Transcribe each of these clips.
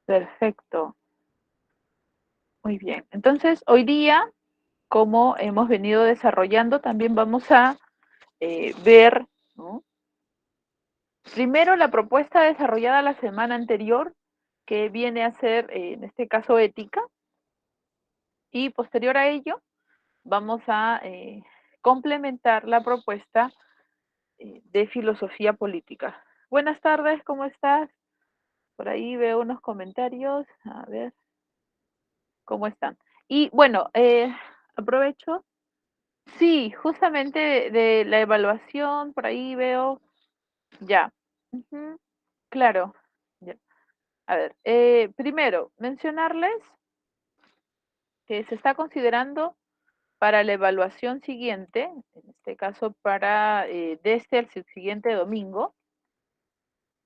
Perfecto. Muy bien. Entonces, hoy día, como hemos venido desarrollando, también vamos a ver, ¿no? Primero la propuesta desarrollada la semana anterior, que viene a ser, en este caso, ética, y posterior a ello vamos a complementar la propuesta de filosofía política. Buenas tardes, ¿cómo estás? Por ahí veo unos comentarios, a ver cómo están. Y bueno, aprovecho. Sí, justamente de la evaluación, por ahí veo, ya. Ujú, claro. Ya. A ver, primero, mencionarles que se está considerando para la evaluación siguiente, en este caso para desde el siguiente domingo,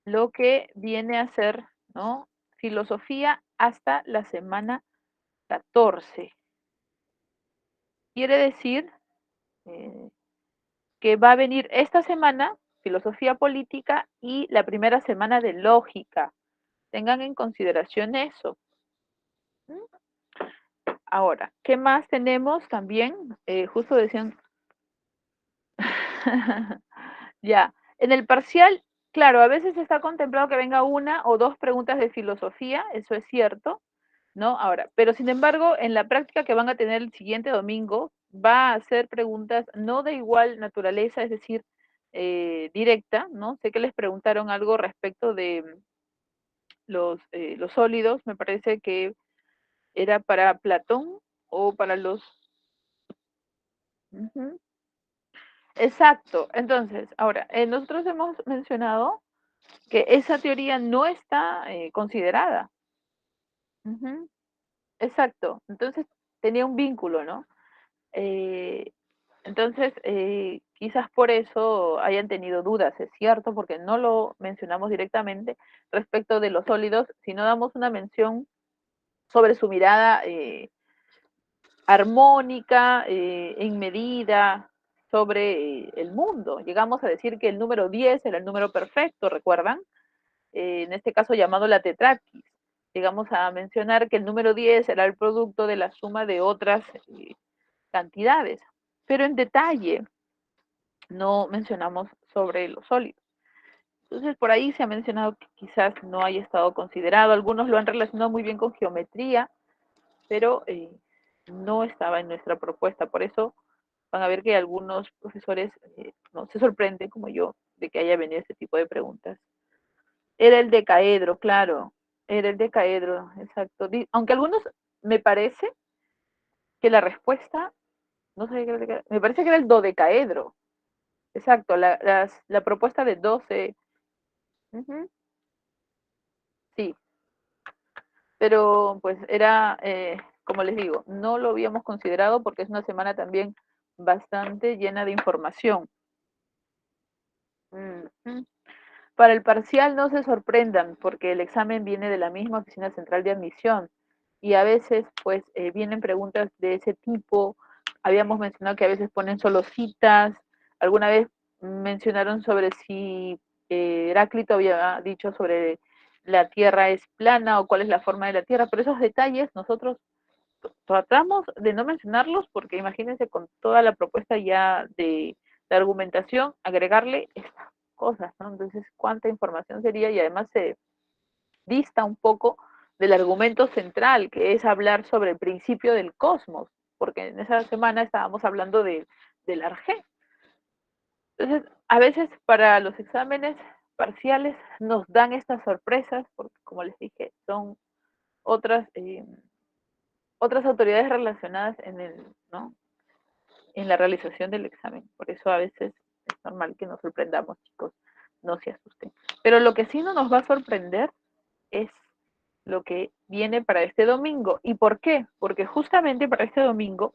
lo que viene a ser, ¿no? Filosofía hasta la semana 14. Quiere decir eh, que va a venir esta semana filosofía política y la primera semana de lógica. Tengan en consideración eso. ¿Mm? Ahora, ¿qué más tenemos también? Justo decían, ya, en el parcial, claro, a veces está contemplado que venga una o dos preguntas de filosofía, eso es cierto, ¿no? Ahora, pero sin embargo, en la práctica que van a tener el siguiente domingo, va a hacer preguntas no de igual naturaleza, es decir, directa, ¿no? Sé que les preguntaron algo respecto de los sólidos, me parece que era para Platón o para los... Ujú. Exacto, entonces, ahora, nosotros hemos mencionado que esa teoría no está considerada. Ujú. Exacto, entonces tenía un vínculo, ¿no? Eh, entonces, quizás por eso hayan tenido dudas, es cierto, porque no lo mencionamos directamente respecto de los sólidos, sino damos una mención sobre su mirada armónica, en medida, sobre el mundo. Llegamos a decir que el número 10 era el número perfecto, ¿recuerdan? En este caso llamado la tetraquis. Llegamos a mencionar que el número 10 era el producto de la suma de otras cantidades, pero en detalle no mencionamos sobre los sólidos. Entonces, por ahí se ha mencionado que quizás no haya estado considerado. Algunos lo han relacionado muy bien con geometría, pero no estaba en nuestra propuesta. Por eso van a ver que algunos profesores no se sorprenden, como yo, de que haya venido este tipo de preguntas. Era el decaedro, claro. Era el decaedro, exacto. Aunque algunos me parece que la respuesta, no sé qué era el decaedro, me parece que era el dodecaedro. Exacto, la propuesta de 12. Ujú, sí, pero pues era, como les digo, no lo habíamos considerado porque es una semana también bastante llena de información. Ujú. Para el parcial no se sorprendan porque el examen viene de la misma oficina central de admisión y a veces pues vienen preguntas de ese tipo. Habíamos mencionado que a veces ponen solo citas. Alguna vez mencionaron sobre si Heráclito había dicho sobre la Tierra es plana o cuál es la forma de la Tierra, pero esos detalles nosotros tratamos de no mencionarlos porque imagínense con toda la propuesta ya de argumentación, agregarle estas cosas, ¿no? Entonces, ¿cuánta información sería? Y además se dista un poco del argumento central, que es hablar sobre el principio del cosmos, porque en esa semana estábamos hablando del Arjé. Entonces, a veces para los exámenes parciales nos dan estas sorpresas, porque como les dije, son otras otras autoridades relacionadas en el, ¿no? En la realización del examen. Por eso a veces es normal que nos sorprendamos, chicos, no se asusten. Pero lo que sí no nos va a sorprender es lo que viene para este domingo. ¿Y por qué? Porque justamente para este domingo,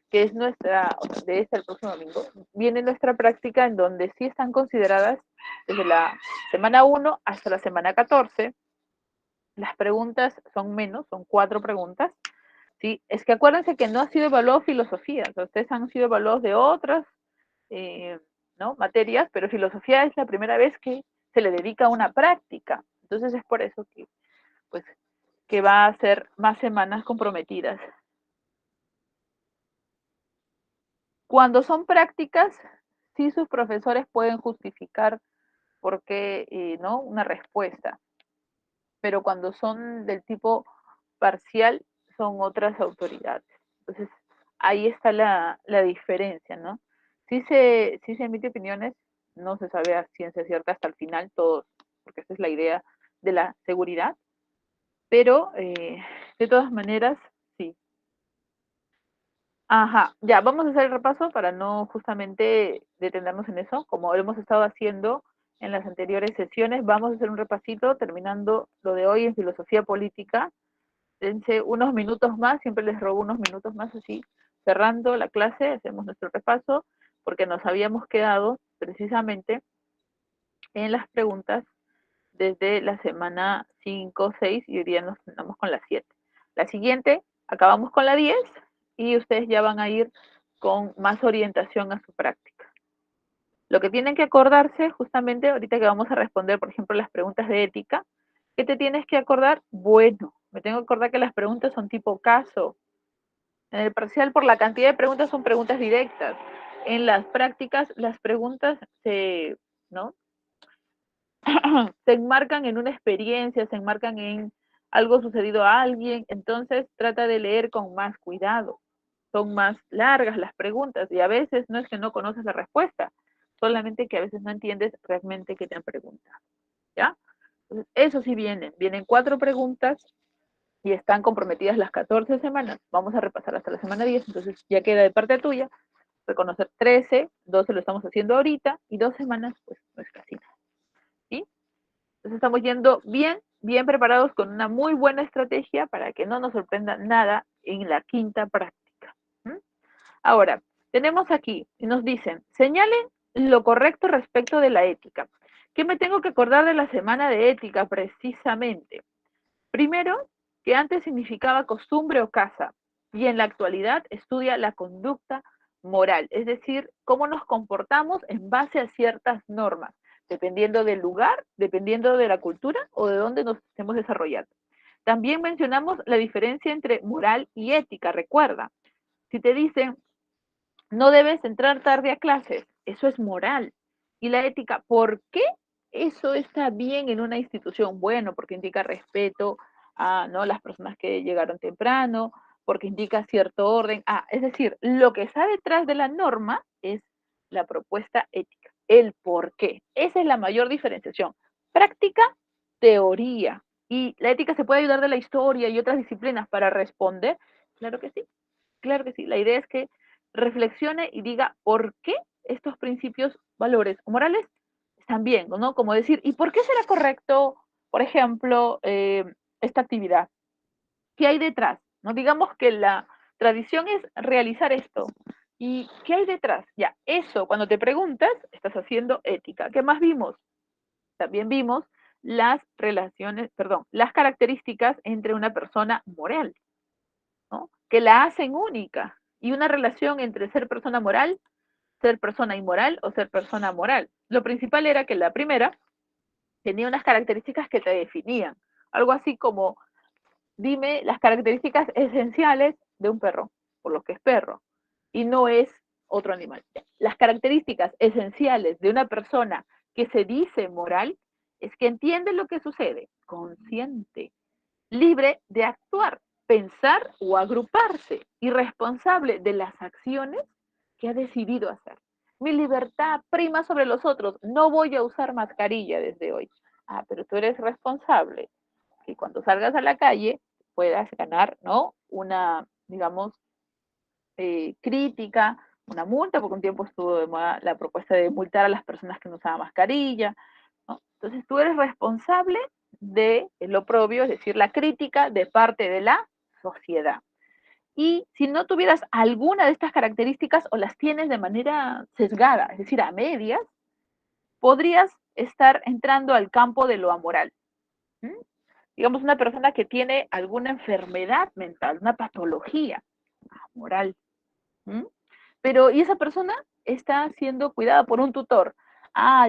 que es nuestra, de este al próximo domingo, viene nuestra práctica en donde sí están consideradas desde la semana 1 hasta la semana 14. Las preguntas son menos, son 4 preguntas. Sí, es que acuérdense que no ha sido evaluado filosofía, o sea, ustedes han sido evaluados de otras eh, ¿no? materias, pero filosofía es la primera vez que se le dedica a una práctica. Entonces es por eso que pues que va a ser más semanas comprometidas. Cuando son prácticas, sí sus profesores pueden justificar por qué, ¿no? Una respuesta, pero cuando son del tipo parcial, son otras autoridades. Entonces, ahí está la diferencia, ¿no? Sí se emite opiniones, no se sabe a ciencia cierta hasta el final, todos, porque esa es la idea de la seguridad, pero de todas maneras, sí. Ajá, ya, vamos a hacer el repaso para no justamente detenernos en eso, como lo hemos estado haciendo en las anteriores sesiones, vamos a hacer un repasito terminando lo de hoy en filosofía política. Dense unos minutos más, siempre les robo unos minutos más así, cerrando la clase, hacemos nuestro repaso, porque nos habíamos quedado precisamente en las preguntas desde la semana 5, 6 y hoy día nos terminamos con la 7. La siguiente, acabamos con la 10 y ustedes ya van a ir con más orientación a su práctica. Lo que tienen que acordarse, justamente ahorita que vamos a responder, por ejemplo, las preguntas de ética, ¿qué te tienes que acordar? Bueno, me tengo que acordar que las preguntas son tipo caso. En el parcial, por la cantidad de preguntas, son preguntas directas. En las prácticas, las preguntas se, ¿no? se enmarcan en una experiencia, se enmarcan en algo sucedido a alguien, entonces trata de leer con más cuidado. Son más largas las preguntas y a veces no es que no conoces la respuesta, solamente que a veces no entiendes realmente qué te han preguntado, ¿ya? Entonces, eso sí vienen 4 preguntas y están comprometidas las 14 semanas. Vamos a repasar hasta la semana 10, entonces ya queda de parte tuya reconocer 13, 12 lo estamos haciendo ahorita y 2 semanas pues no es casi nada, ¿sí? Entonces estamos yendo bien preparados con una muy buena estrategia para que no nos sorprenda nada en la quinta práctica. ¿Mm? Ahora, tenemos aquí, y nos dicen, señalen lo correcto respecto de la ética. ¿Qué me tengo que acordar de la semana de ética precisamente? Primero, que antes significaba costumbre o casa, y en la actualidad estudia la conducta moral, es decir, cómo nos comportamos en base a ciertas normas, dependiendo del lugar, dependiendo de la cultura o de dónde nos estemos desarrollando. También mencionamos la diferencia entre moral y ética, recuerda. Si te dicen, no debes entrar tarde a clases, eso es moral. Y la ética, ¿por qué eso está bien en una institución? Bueno, porque indica respeto a, ¿no?, las personas que llegaron temprano, porque indica cierto orden. Es decir, lo que está detrás de la norma es la propuesta ética, el por qué. Esa es la mayor diferenciación. Práctica, teoría. ¿Y la ética se puede ayudar de la historia y otras disciplinas para responder? Claro que sí. Claro que sí, la idea es que reflexione y diga por qué estos principios, valores o morales están bien, ¿no? Como decir, ¿y por qué será correcto, por ejemplo, esta actividad? ¿Qué hay detrás? ¿No? Digamos que la tradición es realizar esto. ¿Y qué hay detrás? Ya, eso, cuando te preguntas, estás haciendo ética. ¿Qué más vimos? También vimos las relaciones, perdón, las características entre una persona moral, ¿no?, que la hacen única. Y una relación entre ser persona moral, ser persona inmoral o ser persona moral. Lo principal era que la primera tenía unas características que te definían. Algo así como, dime las características esenciales de un perro, por lo que es perro, y no es otro animal. Las características esenciales de una persona que se dice moral es que entiende lo que sucede, consciente, libre de actuar, pensar o agruparse y responsable de las acciones que ha decidido hacer. Mi libertad prima sobre los otros. No voy a usar mascarilla desde hoy. Pero tú eres responsable que cuando salgas a la calle puedas ganar, ¿no?, una, digamos, crítica, una multa, porque un tiempo estuvo de moda la propuesta de multar a las personas que no usaban mascarilla, ¿no? Entonces tú eres responsable de lo propio, es decir, la crítica de parte de la sociedad. Y si no tuvieras alguna de estas características o las tienes de manera sesgada, es decir, a medias, podrías estar entrando al campo de lo amoral. ¿Mm? Digamos, una persona que tiene alguna enfermedad mental, una patología moral. ¿Mm? Pero, ¿y esa persona está siendo cuidada por un tutor?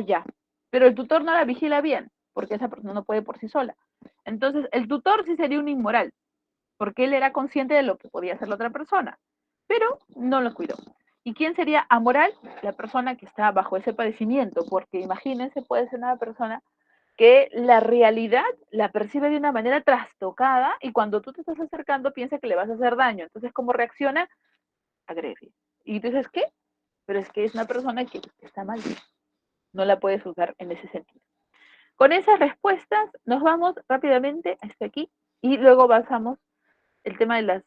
Ya. Pero el tutor no la vigila bien. porque esa persona no puede por sí sola. Entonces, el tutor sí sería un inmoral, porque él era consciente de lo que podía hacer la otra persona, pero no lo cuidó. ¿Y quién sería amoral? La persona que está bajo ese padecimiento, porque imagínense, puede ser una persona que la realidad la percibe de una manera trastocada y cuando tú te estás acercando piensa que le vas a hacer daño. Entonces, ¿cómo reacciona? Agrede. Y tú dices, ¿qué? Pero es que es una persona que está mal. No la puedes usar en ese sentido. Con esas respuestas nos vamos rápidamente hasta aquí y luego pasamos el tema de las...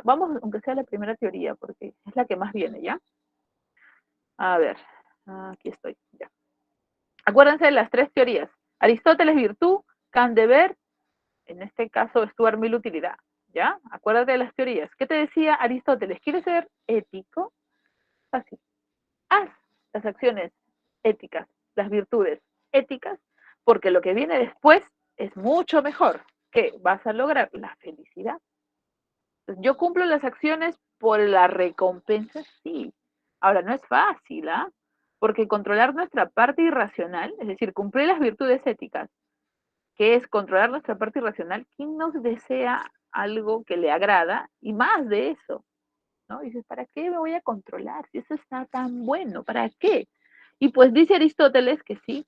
vamos aunque sea la primera teoría porque es la que más viene, ¿ya? A ver, aquí estoy, ya. Acuérdense de las tres teorías. Aristóteles, virtud, Kant, deber, en este caso Stuart Mill, utilidad, ¿ya? Acuérdate de las teorías. ¿Qué te decía Aristóteles? ¿Quieres ser ético? Fácil. Haz las acciones éticas, las virtudes éticas, porque lo que viene después es mucho mejor, que vas a lograr la felicidad. Entonces, yo cumplo las acciones por la recompensa, sí. Ahora, no es fácil, ¿ah? Porque controlar nuestra parte irracional, es decir, cumplir las virtudes éticas, que es controlar nuestra parte irracional, ¿quién nos desea algo que le agrada? Y más de eso, ¿no? Dices, ¿para qué me voy a controlar si eso está tan bueno? ¿Para qué? Y pues dice Aristóteles que sí,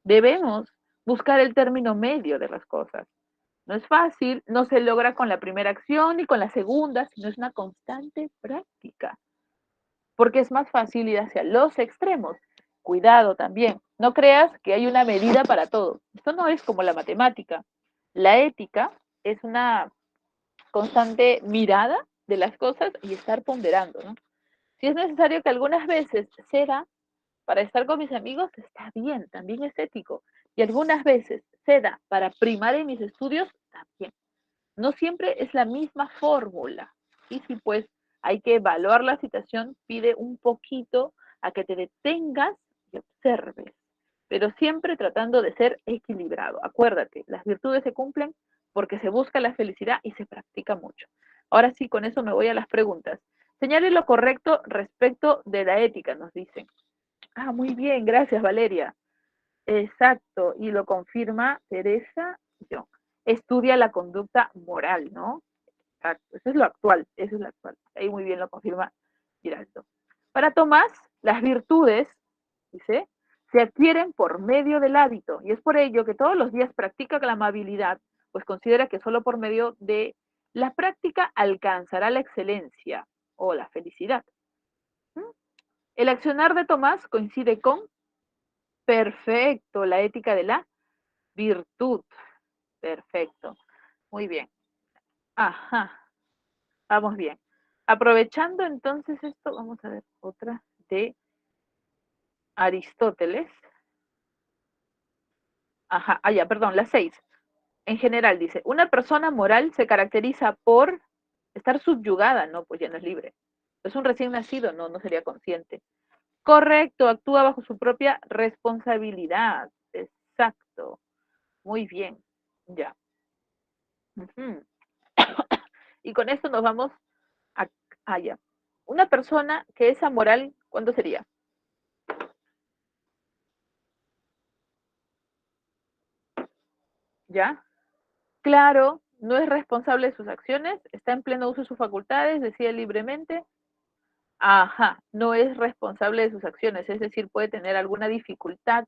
debemos buscar el término medio de las cosas. No es fácil, no se logra con la primera acción ni con la segunda, sino es una constante práctica, porque es más fácil ir hacia los extremos. Cuidado también, no creas que hay una medida para todo. Esto no es como la matemática. La ética es una constante mirada de las cosas y estar ponderando, ¿no? Si es necesario que algunas veces ceda para estar con mis amigos, está bien, también es ético. Y algunas veces ceda para primar en mis estudios, también. No siempre es la misma fórmula. Y si pues hay que evaluar la situación, pide un poquito a que te detengas y observes, pero siempre tratando de ser equilibrado. Acuérdate, las virtudes se cumplen porque se busca la felicidad y se practica mucho. Ahora sí, con eso me voy a las preguntas. Señale lo correcto respecto de la ética, nos dicen. Muy bien, gracias Valeria. Exacto, y lo confirma Teresa Young. Estudia la conducta moral, ¿no? Exacto, eso es lo actual, eso es lo actual. Ahí muy bien lo confirma Giraldo. Para Tomás, las virtudes, dice, se adquieren por medio del hábito, y es por ello que todos los días practica la amabilidad, pues considera que solo por medio de la práctica alcanzará la excelencia o la felicidad. ¿Mm? El accionar de Tomás coincide con perfecto, la ética de la virtud. Perfecto. Muy bien. Ajá. Vamos bien. Aprovechando entonces esto, vamos a ver otra de Aristóteles. Ajá. Ya, perdón, la 6. En general dice, una persona moral se caracteriza por estar subyugada, no, pues ya no es libre. Es un recién nacido, no, no sería consciente. Correcto, actúa bajo su propia responsabilidad. Exacto. Muy bien. Ya. Ujú. Y con esto nos vamos a, allá. Una persona que es amoral, ¿cuándo sería? ¿Ya? Claro, no es responsable de sus acciones, está en pleno uso de sus facultades, decide libremente. Ajá, no es responsable de sus acciones, es decir, puede tener alguna dificultad,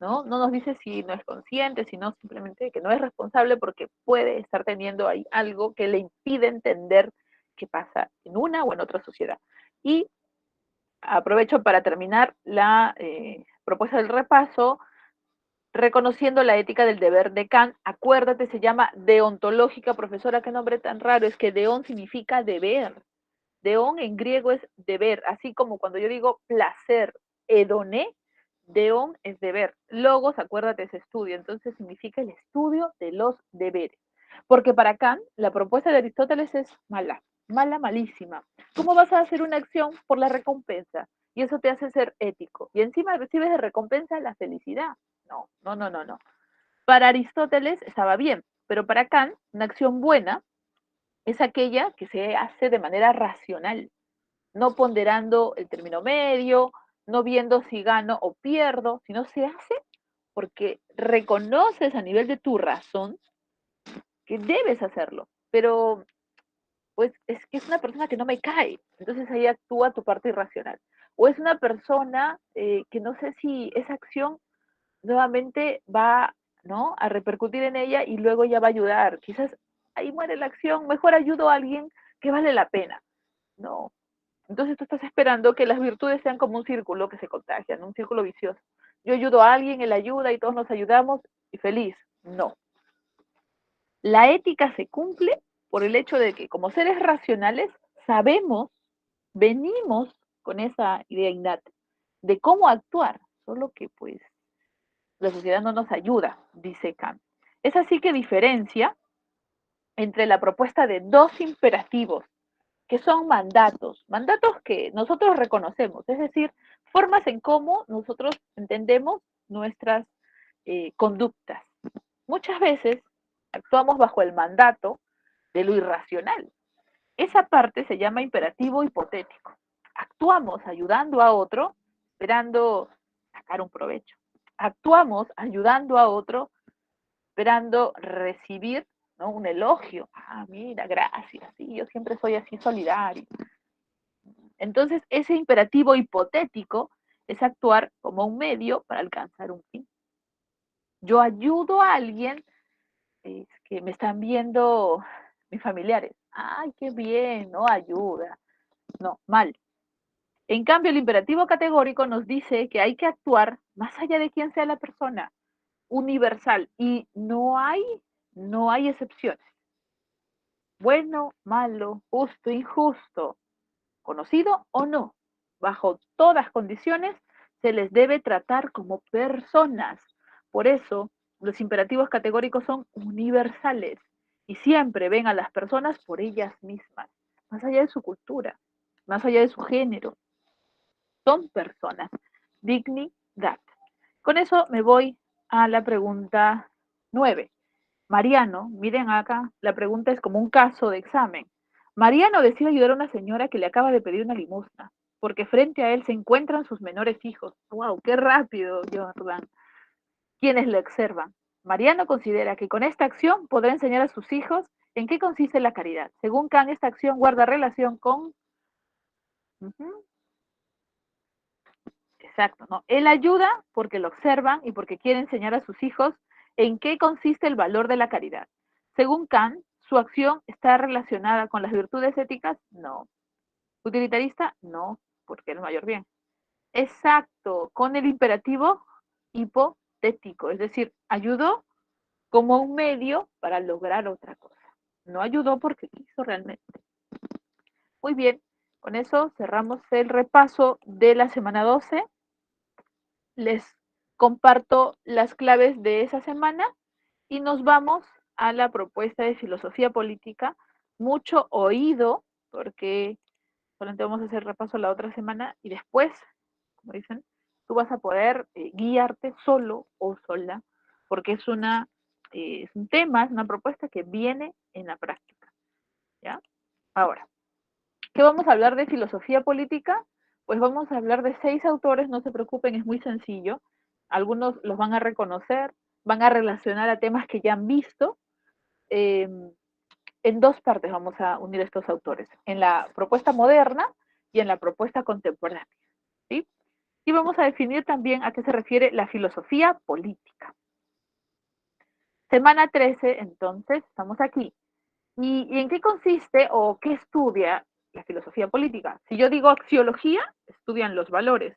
¿no? No nos dice si no es consciente, sino simplemente que no es responsable porque puede estar teniendo ahí algo que le impide entender qué pasa en una o en otra sociedad. Y aprovecho para terminar la propuesta del repaso, reconociendo la ética del deber de Kant. Acuérdate, se llama deontológica, profesora, qué nombre tan raro, es que deón significa deber. Deón en griego es deber, así como cuando yo digo placer, hedoné, deón es deber. Logos, acuérdate, es estudio, entonces significa el estudio de los deberes. Porque para Kant, la propuesta de Aristóteles es mala, mala, malísima. ¿Cómo vas a hacer una acción por la recompensa? Y eso te hace ser ético. Y encima recibes de recompensa la felicidad. No, no, no, no, no. Para Aristóteles estaba bien, pero para Kant, una acción buena es aquella que se hace de manera racional, no ponderando el término medio, no viendo si gano o pierdo, sino se hace porque reconoces a nivel de tu razón que debes hacerlo, pero pues es que es una persona que no me cae, entonces ahí actúa tu parte irracional. O es una persona que no sé si esa acción nuevamente va, ¿no?, a repercutir en ella y luego ya va a ayudar. Quizás ahí muere la acción, mejor ayudo a alguien que vale la pena. No. Entonces tú estás esperando que las virtudes sean como un círculo que se contagian, un círculo vicioso. Yo ayudo a alguien, él ayuda y todos nos ayudamos y feliz. No. La ética se cumple por el hecho de que como seres racionales sabemos, venimos con esa idea innata de cómo actuar, solo que pues la sociedad no nos ayuda, dice Kant. Es así que diferencia entre la propuesta de dos imperativos, que son mandatos, mandatos que nosotros reconocemos, es decir, formas en cómo nosotros entendemos nuestras conductas. Muchas veces actuamos bajo el mandato de lo irracional. Esa parte se llama imperativo hipotético. Actuamos ayudando a otro, esperando sacar un provecho. Actuamos ayudando a otro, esperando recibir, ¿no?, un elogio. Ah, mira, gracias, sí, yo siempre soy así solidario. Entonces, ese imperativo hipotético es actuar como un medio para alcanzar un fin. Yo ayudo a alguien que me están viendo mis familiares. Ay, qué bien, no ayuda. No, mal. En cambio, el imperativo categórico nos dice que hay que actuar más allá de quién sea la persona, universal, y no hay excepciones. Bueno, malo, justo, injusto, conocido o no, bajo todas condiciones, se les debe tratar como personas. Por eso, los imperativos categóricos son universales y siempre ven a las personas por ellas mismas, más allá de su cultura, más allá de su género. Son personas. Dignidad. Con eso me voy a la pregunta 9. Mariano, miren acá, la pregunta es como un caso de examen. Mariano decide ayudar a una señora que le acaba de pedir una limosna, porque frente a él se encuentran sus menores hijos. ¡Wow! ¡Qué rápido, Jordan! Quienes le observan. Mariano considera que con esta acción podrá enseñar a sus hijos en qué consiste la caridad. Según Kant, esta acción guarda relación con... Exacto, ¿no? Él ayuda porque lo observan y porque quiere enseñar a sus hijos en qué consiste el valor de la caridad. Según Kant, su acción está relacionada con las virtudes éticas, no. Utilitarista, no, porque es el mayor bien. Exacto, con el imperativo hipotético, es decir, ayudó como un medio para lograr otra cosa. No ayudó porque quiso realmente. Muy bien, con eso cerramos el repaso de la semana 12. Les comparto las claves de esa semana y nos vamos a la propuesta de filosofía política. Mucho oído, porque solamente vamos a hacer repaso la otra semana y después, como dicen, tú vas a poder guiarte solo o sola, porque es un tema, es una propuesta que viene en la práctica. ¿Ya? Ahora, ¿qué vamos a hablar de filosofía política? Pues vamos a hablar de 6 autores, no se preocupen, es muy sencillo. Algunos los van a reconocer, van a relacionar a temas que ya han visto. En dos partes vamos a unir estos autores, en la propuesta moderna y en la propuesta contemporánea. ¿Sí? Y vamos a definir también a qué se refiere la filosofía política. Semana 13, entonces, estamos aquí. ¿Y en qué consiste o qué estudia la filosofía política? Si yo digo axiología, estudian los valores.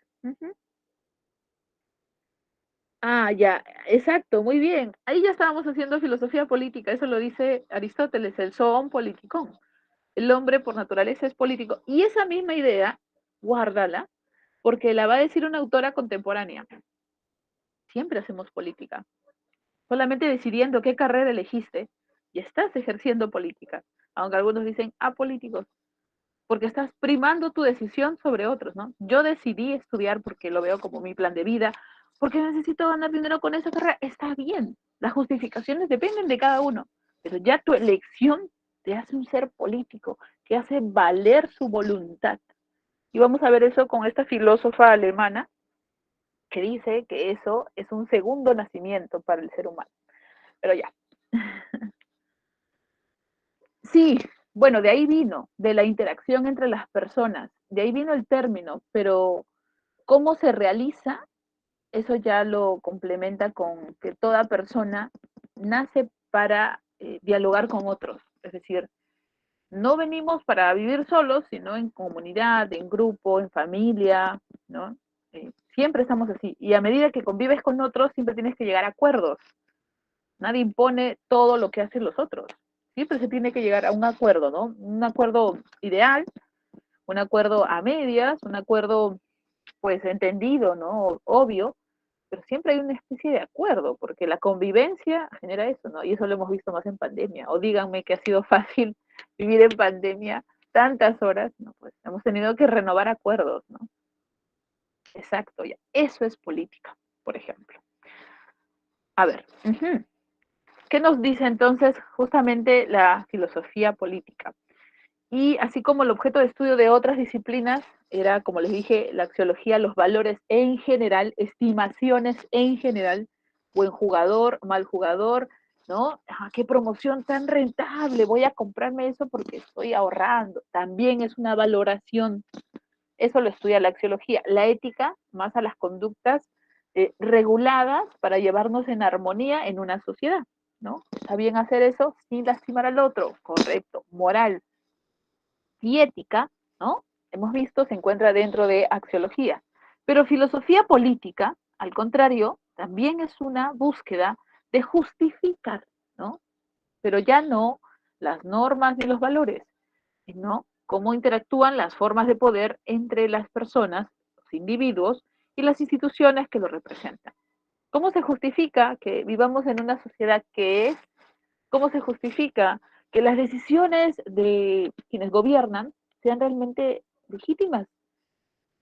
Ah, ya, exacto, muy bien. Ahí ya estábamos haciendo filosofía política, eso lo dice Aristóteles, el zoon politikon. El hombre por naturaleza es político. Y esa misma idea, guárdala, porque la va a decir una autora contemporánea. Siempre hacemos política. Solamente decidiendo qué carrera elegiste, y estás ejerciendo política. Aunque algunos dicen apolíticos, porque estás primando tu decisión sobre otros, ¿no? Yo decidí estudiar porque lo veo como mi plan de vida, porque necesito ganar dinero con esa carrera. Está bien, las justificaciones dependen de cada uno, pero ya tu elección te hace un ser político, que hace valer su voluntad. Y vamos a ver eso con esta filósofa alemana, que dice que eso es un segundo nacimiento para el ser humano. Pero ya. Sí, bueno, de ahí vino, de la interacción entre las personas, de ahí vino el término, pero cómo se realiza, eso ya lo complementa con que toda persona nace para dialogar con otros, es decir, no venimos para vivir solos, sino en comunidad, en grupo, en familia, ¿no? Siempre estamos así. Y a medida que convives con otros, siempre tienes que llegar a acuerdos. Nadie impone todo lo que hacen los otros. Siempre se tiene que llegar a un acuerdo, ¿no? Un acuerdo ideal, un acuerdo a medias, un acuerdo, pues, entendido, ¿no? Obvio, pero siempre hay una especie de acuerdo, porque la convivencia genera eso, ¿no? Y eso lo hemos visto más en pandemia. O díganme que ha sido fácil vivir en pandemia tantas horas, ¿no? Pues hemos tenido que renovar acuerdos, ¿no? Exacto, ya. Eso es política, por ejemplo. A ver, ¿qué nos dice entonces justamente la filosofía política? Y así como el objeto de estudio de otras disciplinas era, como les dije, la axiología, los valores en general, estimaciones en general, buen jugador, mal jugador, ¿no? Qué promoción tan rentable, voy a comprarme eso porque estoy ahorrando. También es una valoración, eso lo estudia la axiología. La ética, más a las conductas reguladas para llevarnos en armonía en una sociedad, ¿no? Está bien hacer eso sin lastimar al otro, correcto, moral y ética, ¿no? Hemos visto, se encuentra dentro de axiología. Pero filosofía política, al contrario, también es una búsqueda de justificar, ¿no? Pero ya no las normas ni los valores, sino cómo interactúan las formas de poder entre las personas, los individuos y las instituciones que lo representan. ¿Cómo se justifica que vivamos en una sociedad que es? ¿Cómo se justifica que las decisiones de quienes gobiernan sean realmente legítimas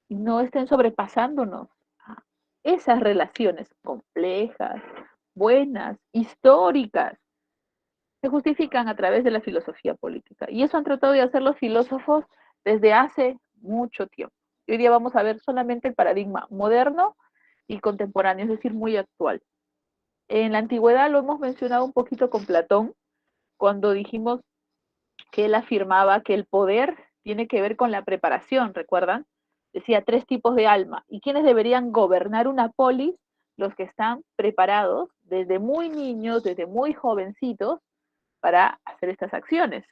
y no estén sobrepasándonos a esas relaciones complejas, buenas, históricas? Se justifican a través de la filosofía política. Y eso han tratado de hacer los filósofos desde hace mucho tiempo. Y hoy día vamos a ver solamente el paradigma moderno y contemporáneo, es decir, muy actual. En la antigüedad lo hemos mencionado un poquito con Platón, cuando dijimos que él afirmaba que el poder tiene que ver con la preparación, ¿recuerdan? Decía tres tipos de alma. ¿Y quiénes deberían gobernar una polis? Los que están preparados desde muy niños, desde muy jovencitos, para hacer estas acciones.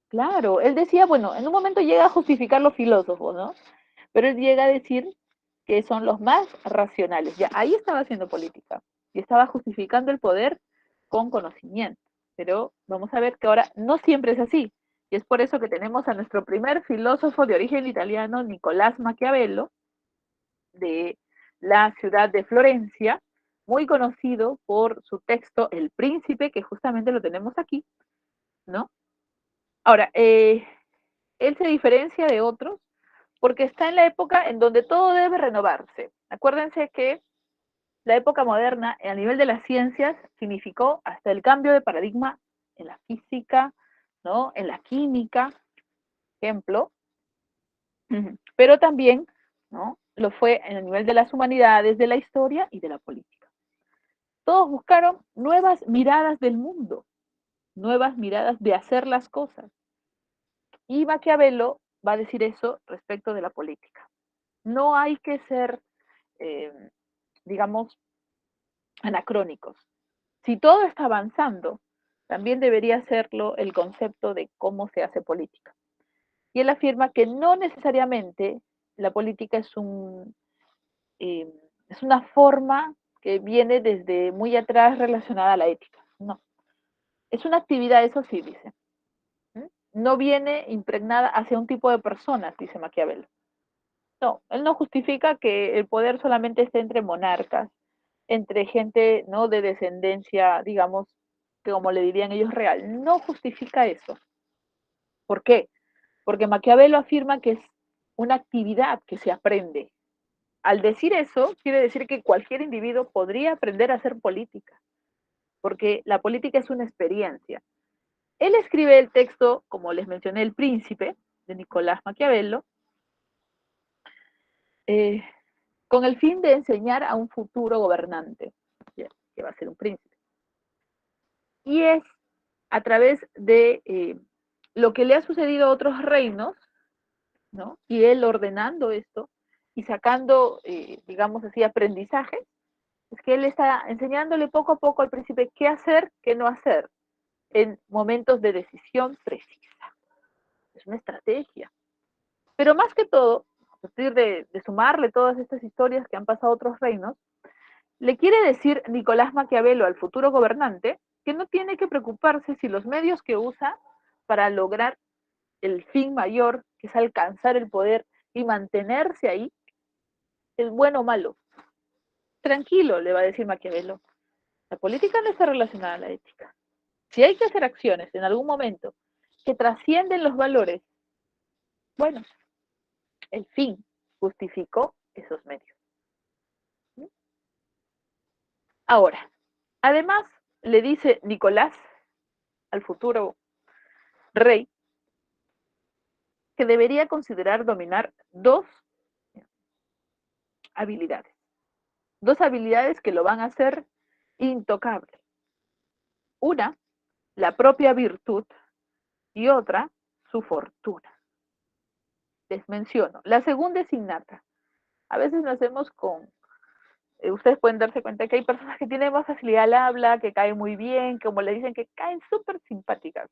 Claro, él decía, bueno, en un momento llega a justificar los filósofos, ¿no? Pero él llega a decir que son los más racionales. Ya ahí estaba haciendo política y estaba justificando el poder con conocimiento. Pero vamos a ver que ahora no siempre es así. Y es por eso que tenemos a nuestro primer filósofo de origen italiano, Nicolás Maquiavelo, de la ciudad de Florencia, muy conocido por su texto El Príncipe, que justamente lo tenemos aquí, ¿no? Ahora, él se diferencia de otros porque está en la época en donde todo debe renovarse. Acuérdense que la época moderna, a nivel de las ciencias, significó hasta el cambio de paradigma en la física, ¿no? En la química, ejemplo, pero también, ¿no? Lo fue en el nivel de las humanidades, de la historia y de la política. Todos buscaron nuevas miradas del mundo, nuevas miradas de hacer las cosas. Y Maquiavelo va a decir eso respecto de la política. No hay que ser, eh, digamos, anacrónicos. Si todo está avanzando, también debería serlo el concepto de cómo se hace política. Y él afirma que no necesariamente la política es una forma que viene desde muy atrás relacionada a la ética. No, es una actividad, eso sí, dice. No viene impregnada hacia un tipo de personas, dice Maquiavelo. No, él no justifica que el poder solamente esté entre monarcas, entre gente no de descendencia, digamos, que como le dirían ellos, real. No justifica eso. ¿Por qué? Porque Maquiavelo afirma que es una actividad que se aprende. Al decir eso, quiere decir que cualquier individuo podría aprender a hacer política, porque la política es una experiencia. Él escribe el texto, como les mencioné, El Príncipe, de Nicolás Maquiavelo, eh, con el fin de enseñar a un futuro gobernante, que va a ser un príncipe. Y es a través de lo que le ha sucedido a otros reinos, ¿no? Y él ordenando esto y sacando, digamos así, aprendizaje, es que él está enseñándole poco a poco al príncipe qué hacer, qué no hacer en momentos de decisión precisa. Es una estrategia. Pero más que todo, a partir de sumarle todas estas historias que han pasado a otros reinos, le quiere decir Nicolás Maquiavelo al futuro gobernante que no tiene que preocuparse si los medios que usa para lograr el fin mayor, que es alcanzar el poder y mantenerse ahí, es bueno o malo. Tranquilo, le va a decir Maquiavelo. La política no está relacionada a la ética. Si hay que hacer acciones en algún momento que trascienden los valores, bueno, el fin justificó esos medios. Ahora, además, le dice Nicolás al futuro rey que debería considerar dominar habilidades, dos habilidades que lo van a hacer intocable. Una, la propia virtud, y otra, su fortuna. Les menciono. La segunda es innata. A veces nacemos con, ustedes pueden darse cuenta que hay personas que tienen más facilidad al habla, que caen muy bien, como le dicen, que caen súper simpáticas.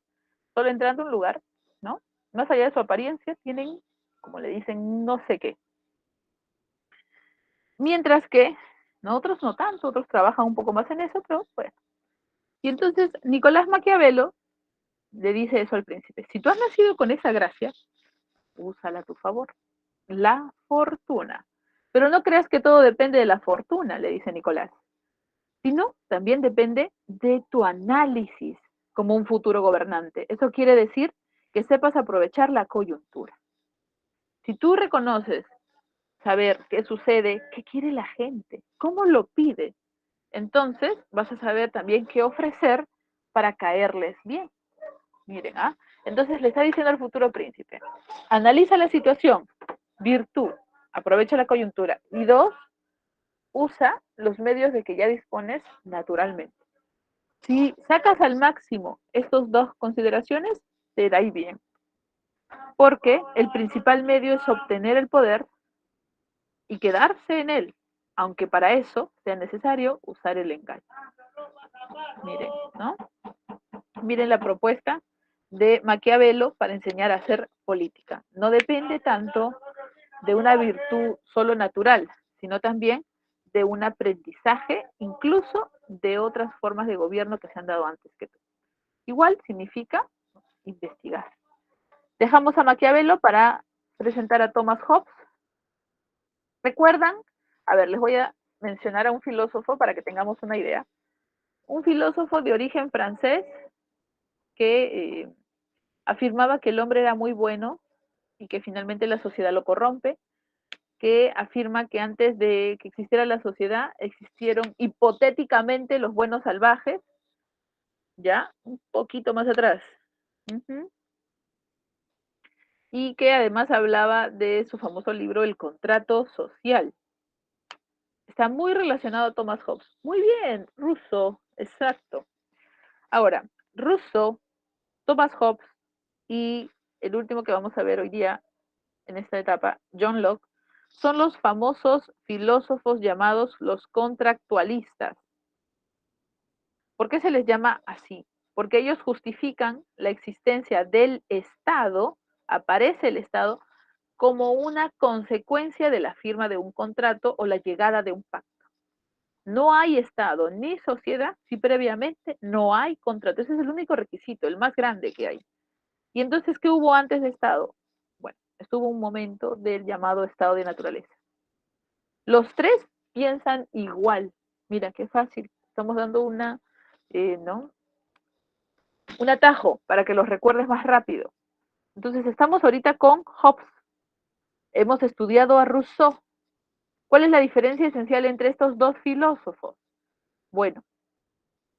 Solo entrando a un lugar, ¿no? Más allá de su apariencia, tienen, como le dicen, no sé qué. Mientras que nosotros no tanto, otros trabajan un poco más en eso, pero bueno. Y entonces Nicolás Maquiavelo le dice eso al príncipe. Si tú has nacido con esa gracia, úsala a tu favor. La fortuna. Pero no creas que todo depende de la fortuna, le dice Nicolás, sino también depende de tu análisis como un futuro gobernante. Eso quiere decir que sepas aprovechar la coyuntura. Si tú reconoces saber qué sucede, qué quiere la gente, cómo lo pide, entonces vas a saber también qué ofrecer para caerles bien. Miren, ¿ah? Entonces le está diciendo al futuro príncipe, analiza la situación, virtud, aprovecha la coyuntura. Y dos, usa los medios de que ya dispones naturalmente. Si sacas al máximo estas dos consideraciones, te irá bien. Porque el principal medio es obtener el poder y quedarse en él, aunque para eso sea necesario usar el engaño. Miren, ¿no? Miren la propuesta de Maquiavelo para enseñar a hacer política. No depende tanto de una virtud solo natural, sino también de un aprendizaje, incluso de otras formas de gobierno que se han dado antes que tú. Igual significa investigar. Dejamos a Maquiavelo para presentar a Thomas Hobbes. ¿Recuerdan? A ver, les voy a mencionar a un filósofo para que tengamos una idea. Un filósofo de origen francés que afirmaba que el hombre era muy bueno y que finalmente la sociedad lo corrompe, que afirma que antes de que existiera la sociedad existieron hipotéticamente los buenos salvajes, ya, un poquito más atrás. Y que además hablaba de su famoso libro El contrato social. Está muy relacionado a Thomas Hobbes. Muy bien, Rousseau, exacto. Ahora, Rousseau, Thomas Hobbes y el último que vamos a ver hoy día en esta etapa, John Locke, son los famosos filósofos llamados los contractualistas. ¿Por qué se les llama así? Porque ellos justifican la existencia del Estado, aparece el Estado, como una consecuencia de la firma de un contrato o la llegada de un pacto. No hay Estado ni sociedad si previamente no hay contrato. Ese es el único requisito, el más grande que hay. Y entonces, ¿qué hubo antes de Estado? Bueno, estuvo un momento del llamado estado de naturaleza. Los tres piensan igual. Mira, qué fácil. Estamos dando ¿no? Un atajo para que los recuerdes más rápido. Entonces, estamos ahorita con Hobbes. Hemos estudiado a Rousseau. ¿Cuál es la diferencia esencial entre estos dos filósofos? Bueno,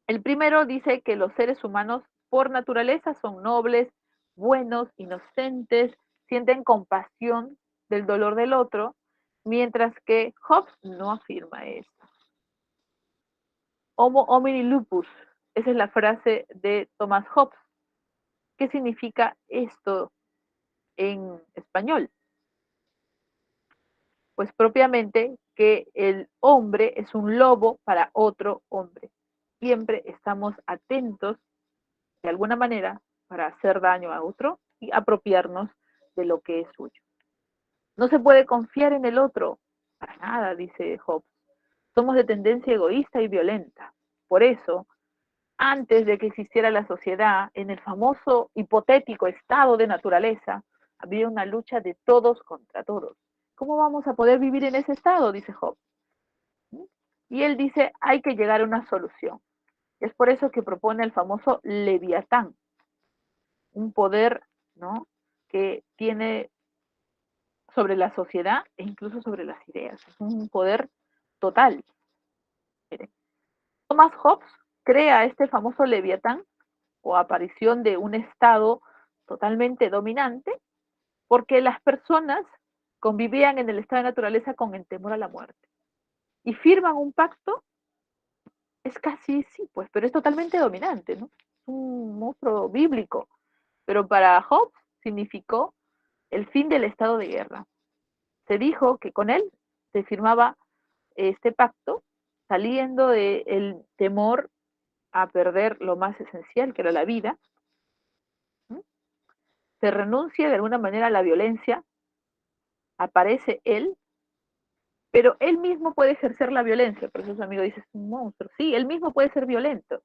el primero dice que los seres humanos por naturaleza son nobles, buenos, inocentes, sienten compasión del dolor del otro, mientras que Hobbes no afirma esto. Homo homini lupus, esa es la frase de Thomas Hobbes. ¿Qué significa esto en español? Pues propiamente que el hombre es un lobo para otro hombre. Siempre estamos atentos, de alguna manera, para hacer daño a otro y apropiarnos de lo que es suyo. No se puede confiar en el otro, para nada, dice Hobbes. Somos de tendencia egoísta y violenta. Por eso, antes de que existiera la sociedad, en el famoso hipotético estado de naturaleza, había una lucha de todos contra todos. ¿Cómo vamos a poder vivir en ese estado? Dice Hobbes. Y él dice, hay que llegar a una solución. Es por eso que propone el famoso Leviatán, un poder, ¿no?, que tiene sobre la sociedad e incluso sobre las ideas. Es un poder total. Thomas Hobbes crea este famoso Leviatán o aparición de un estado totalmente dominante porque las personas convivían en el estado de naturaleza con el temor a la muerte y firman un pacto. Es casi, sí, pues, pero es totalmente dominante, ¿no? Es un monstruo bíblico, pero para Hobbes significó el fin del estado de guerra. Se dijo que con él se firmaba este pacto saliendo del temor a perder lo más esencial, que era la vida. ¿Mm? Se renuncia de alguna manera a la violencia, aparece él, pero él mismo puede ejercer la violencia, por eso su amigo dice, es un monstruo. Sí, él mismo puede ser violento,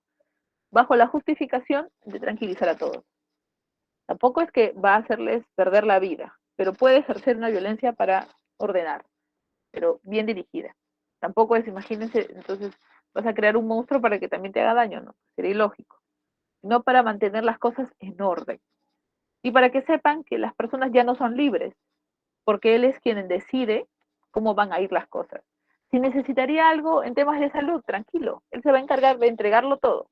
bajo la justificación de tranquilizar a todos. Tampoco es que va a hacerles perder la vida, pero puede ejercer una violencia para ordenar, pero bien dirigida. Tampoco es, imagínense, entonces vas a crear un monstruo para que también te haga daño, ¿no? Sería ilógico. No para mantener las cosas en orden. Y para que sepan que las personas ya no son libres, porque él es quien decide cómo van a ir las cosas. Si necesitaría algo en temas de salud, tranquilo, él se va a encargar de entregarlo todo.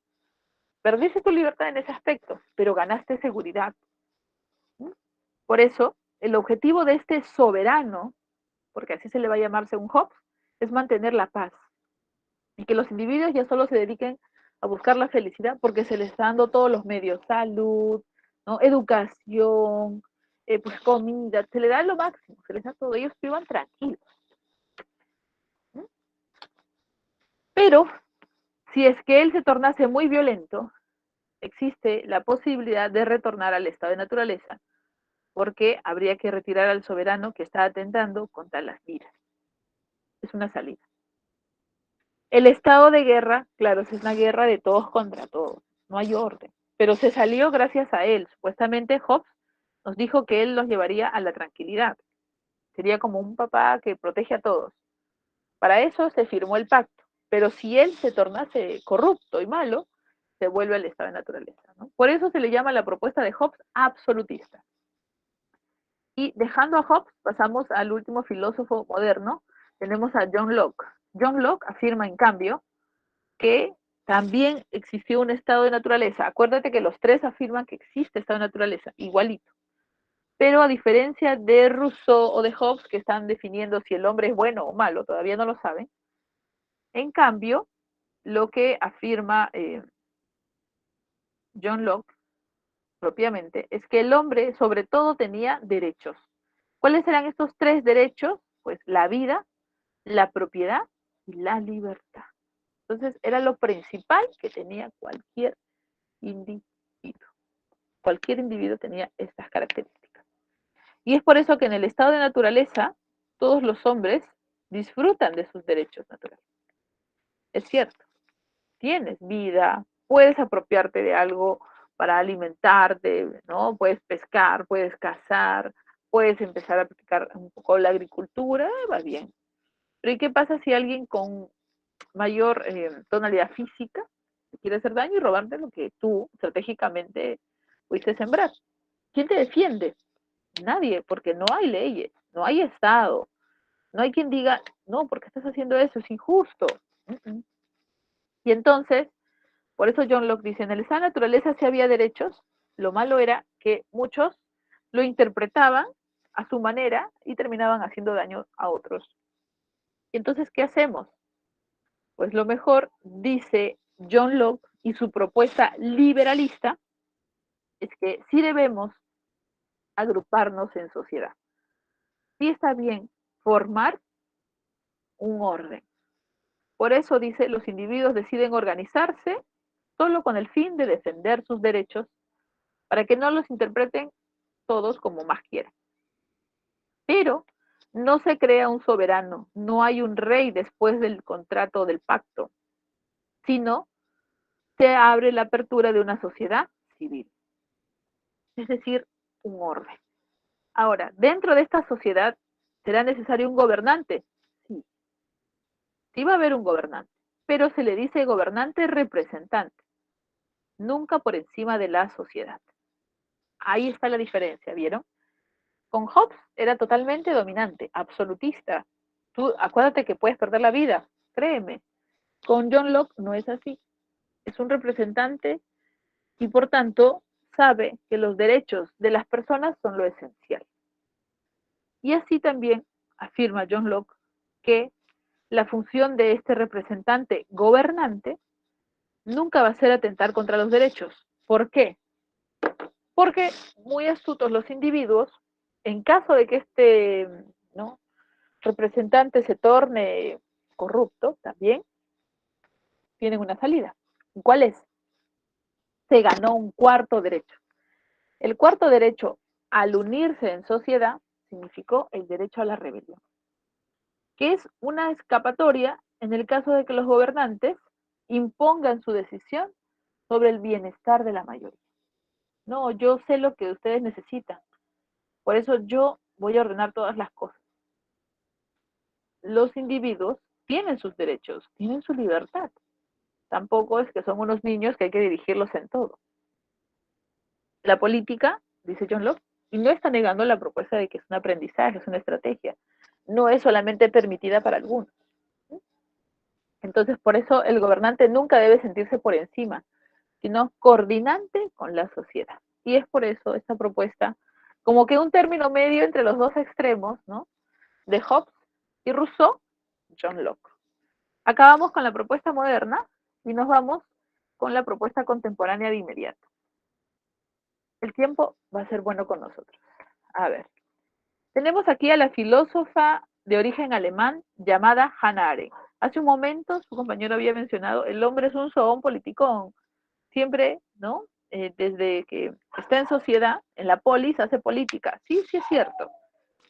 Perdiste tu libertad en ese aspecto, pero ganaste seguridad. Por eso, el objetivo de este soberano, porque así se le va a llamar según Hobbes, es mantener la paz y que los individuos ya solo se dediquen a buscar la felicidad porque se les está dando todos los medios, salud, ¿no?, educación, pues comida, se les da lo máximo, se les da todo, ellos vivan tranquilos. ¿No? Pero si es que él se tornase muy violento, existe la posibilidad de retornar al estado de naturaleza, porque habría que retirar al soberano que está atentando contra las vidas. Es una salida. El estado de guerra, claro, es una guerra de todos contra todos, no hay orden, pero se salió gracias a él. Supuestamente Hobbes nos dijo que él los llevaría a la tranquilidad. Sería como un papá que protege a todos. Para eso se firmó el pacto, pero si él se tornase corrupto y malo, se vuelve al estado de naturaleza, ¿no? Por eso se le llama la propuesta de Hobbes absolutista. Y dejando a Hobbes, pasamos al último filósofo moderno, tenemos a John Locke. John Locke afirma, en cambio, que también existió un estado de naturaleza. Acuérdate que los tres afirman que existe estado de naturaleza, igualito. Pero a diferencia de Rousseau o de Hobbes, que están definiendo si el hombre es bueno o malo, todavía no lo saben, en cambio, lo que afirma John Locke propiamente es que el hombre sobre todo tenía derechos. ¿Cuáles eran estos tres derechos? Pues la vida, la propiedad y la libertad. Entonces era lo principal que tenía cualquier individuo. Cualquier individuo tenía estas características. Y es por eso que en el estado de naturaleza todos los hombres disfrutan de sus derechos naturales. Es cierto, tienes vida, puedes apropiarte de algo para alimentarte, ¿no? Puedes pescar, puedes cazar, puedes empezar a practicar un poco la agricultura, va bien. Pero ¿y qué pasa si alguien con mayor tonalidad física te quiere hacer daño y robarte lo que tú estratégicamente pudiste sembrar? ¿Quién te defiende? Nadie, porque no hay leyes, no hay Estado, no hay quien diga, no, porque estás haciendo eso, es injusto. Y entonces, por eso John Locke dice, en el estado de naturaleza sí había derechos, lo malo era que muchos lo interpretaban a su manera y terminaban haciendo daño a otros. Entonces, ¿qué hacemos? Pues lo mejor, dice John Locke, y su propuesta liberalista es que sí debemos agruparnos en sociedad. Sí está bien formar un orden. Por eso dice, los individuos deciden organizarse solo con el fin de defender sus derechos para que no los interpreten todos como más quieran. Pero no se crea un soberano, no hay un rey después del contrato del pacto, sino se abre la apertura de una sociedad civil, es decir, un orden. Ahora, dentro de esta sociedad, ¿será necesario un gobernante? Sí, sí va a haber un gobernante, pero se le dice gobernante representante, nunca por encima de la sociedad. Ahí está la diferencia, ¿vieron? Con Hobbes era totalmente dominante, absolutista. Tú acuérdate que puedes perder la vida, créeme. Con John Locke no es así. Es un representante y por tanto sabe que los derechos de las personas son lo esencial. Y así también afirma John Locke que la función de este representante gobernante nunca va a ser atentar contra los derechos. ¿Por qué? Porque muy astutos los individuos, en caso de que este, ¿no?, representante se torne corrupto, también tienen una salida. ¿Cuál es? Se ganó un cuarto derecho. El cuarto derecho, al unirse en sociedad, significó el derecho a la rebelión, que es una escapatoria en el caso de que los gobernantes impongan su decisión sobre el bienestar de la mayoría. No, yo sé lo que ustedes necesitan, por eso yo voy a ordenar todas las cosas. Los individuos tienen sus derechos, tienen su libertad. Tampoco es que son unos niños que hay que dirigirlos en todo. La política, dice John Locke, y no está negando la propuesta de que es un aprendizaje, es una estrategia. No es solamente permitida para algunos. Entonces, por eso el gobernante nunca debe sentirse por encima, sino coordinante con la sociedad. Y es por eso esta propuesta, como que un término medio entre los dos extremos, ¿no?, de Hobbes y Rousseau, John Locke. Acabamos con la propuesta moderna y nos vamos con la propuesta contemporánea de inmediato. El tiempo va a ser bueno con nosotros. A ver, tenemos aquí a la filósofa de origen alemán llamada Hannah Arendt. Hace un momento su compañero había mencionado, el hombre es un zoón politicón. Siempre, ¿no? Desde que está en sociedad, en la polis, hace política. Sí, sí es cierto.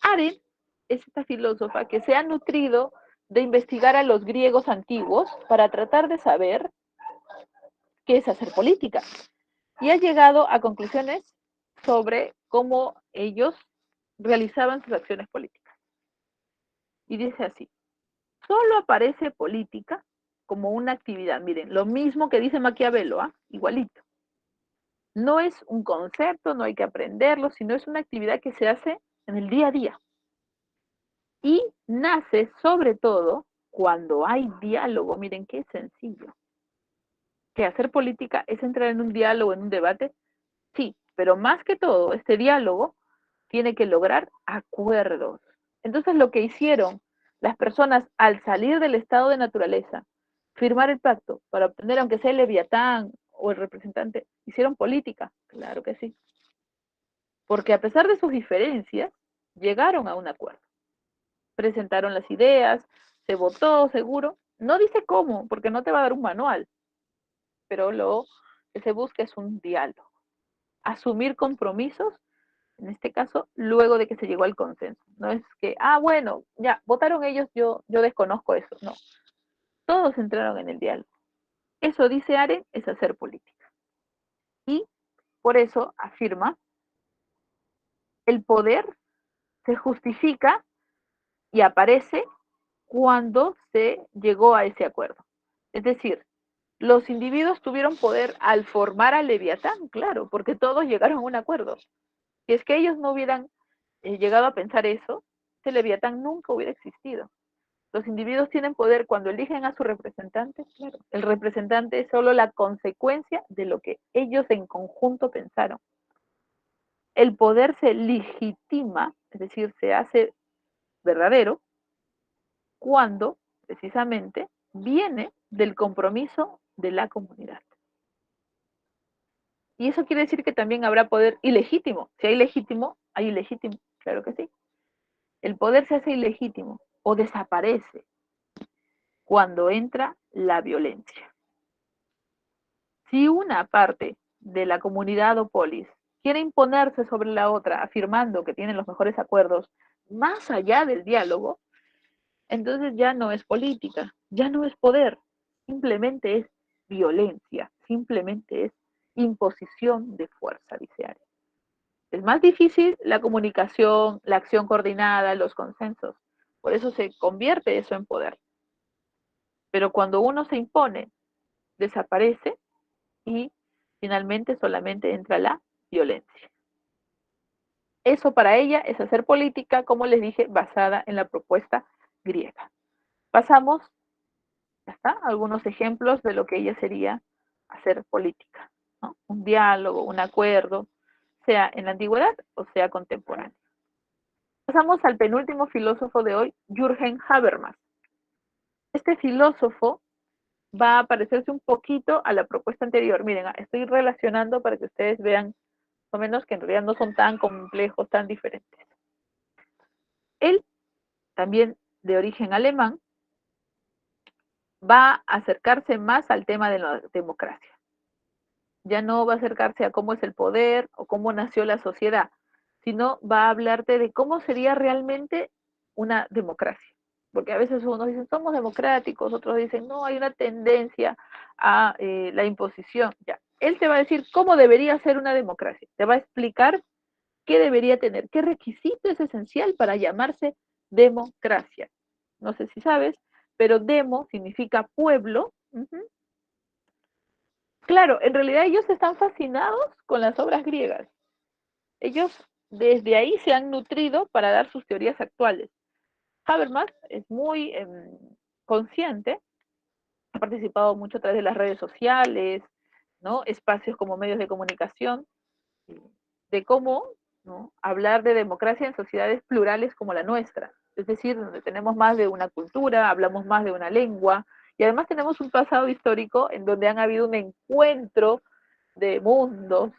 Arendt es esta filósofa que se ha nutrido de investigar a los griegos antiguos para tratar de saber qué es hacer política. Y ha llegado a conclusiones sobre cómo ellos realizaban sus acciones políticas. Y dice así, solo aparece política como una actividad, miren, lo mismo que dice Maquiavelo, ¿ah?, igualito. No es un concepto, no hay que aprenderlo, sino es una actividad que se hace en el día a día. Y nace sobre todo cuando hay diálogo, miren qué sencillo. Que hacer política es entrar en un diálogo, en un debate, sí, pero más que todo, este diálogo tiene que lograr acuerdos. Entonces, lo que hicieron las personas al salir del estado de naturaleza, firmar el pacto para obtener, aunque sea el leviatán o el representante, hicieron política, claro que sí. Porque a pesar de sus diferencias, llegaron a un acuerdo. Presentaron las ideas, se votó seguro. No dice cómo, porque no te va a dar un manual, pero lo que se busca es un diálogo. Asumir compromisos, en este caso, luego de que se llegó al consenso. No es que, bueno, ya, votaron ellos, yo desconozco eso. No, todos entraron en el diálogo. Eso, dice Arendt, es hacer política. Y por eso afirma, el poder se justifica y aparece cuando se llegó a ese acuerdo. Es decir, los individuos tuvieron poder al formar al Leviatán, claro, porque todos llegaron a un acuerdo. Si es que ellos no hubieran llegado a pensar eso, ese Leviatán nunca hubiera existido. Los individuos tienen poder cuando eligen a su representante, claro. El representante es solo la consecuencia de lo que ellos en conjunto pensaron. El poder se legitima, es decir, se hace verdadero, cuando, precisamente, viene del compromiso de la comunidad. Y eso quiere decir que también habrá poder ilegítimo. Si hay legítimo, hay ilegítimo, claro que sí. El poder se hace ilegítimo o desaparece cuando entra la violencia. Si una parte de la comunidad o polis quiere imponerse sobre la otra, afirmando que tienen los mejores acuerdos, más allá del diálogo, entonces ya no es política, ya no es poder, simplemente es violencia, simplemente es imposición de fuerza, dice Ari. Es más difícil la comunicación, la acción coordinada, los consensos. Por eso se convierte eso en poder. Pero cuando uno se impone, desaparece y finalmente solamente entra la violencia. Eso para ella es hacer política, como les dije, basada en la propuesta griega. Pasamos, ya está, algunos ejemplos de lo que ella sería hacer política, ¿no? Un diálogo, un acuerdo, sea en la antigüedad o sea contemporáneo. Pasamos al penúltimo filósofo de hoy, Jürgen Habermas. Este filósofo va a parecerse un poquito a la propuesta anterior. Miren, estoy relacionando para que ustedes vean más o menos que en realidad no son tan complejos, tan diferentes. Él, también de origen alemán, va a acercarse más al tema de la democracia. Ya no va a acercarse a cómo es el poder o cómo nació la sociedad, sino va a hablarte de cómo sería realmente una democracia. Porque a veces unos dicen, somos democráticos, otros dicen, no, hay una tendencia a la imposición. Ya, él te va a decir cómo debería ser una democracia, te va a explicar qué debería tener, qué requisito es esencial para llamarse democracia. No sé si sabes, pero demo significa pueblo. Claro, en realidad ellos están fascinados con las obras griegas. Ellos desde ahí se han nutrido para dar sus teorías actuales. Habermas es muy consciente, ha participado mucho a través de las redes sociales, ¿no? Espacios como medios de comunicación, de cómo, ¿no?, hablar de democracia en sociedades plurales como la nuestra. Es decir, donde tenemos más de una cultura, hablamos más de una lengua, y además tenemos un pasado histórico en donde han habido un encuentro de mundos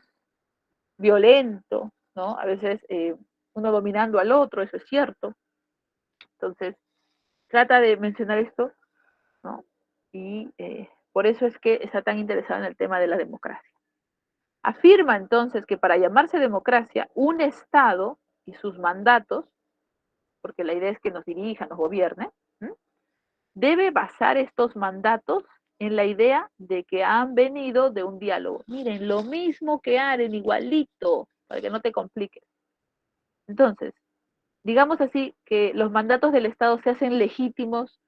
violento, ¿no? A veces uno dominando al otro, eso es cierto. Entonces, trata de mencionar esto, ¿no? Y por eso es que está tan interesado en el tema de la democracia. Afirma entonces que para llamarse democracia, un Estado y sus mandatos, porque la idea es que nos dirija, nos gobierne, ¿m?, debe basar estos mandatos en la idea de que han venido de un diálogo. Miren, lo mismo que Aren, igualito, para que no te compliques. Entonces, digamos así, que los mandatos del Estado se hacen legítimos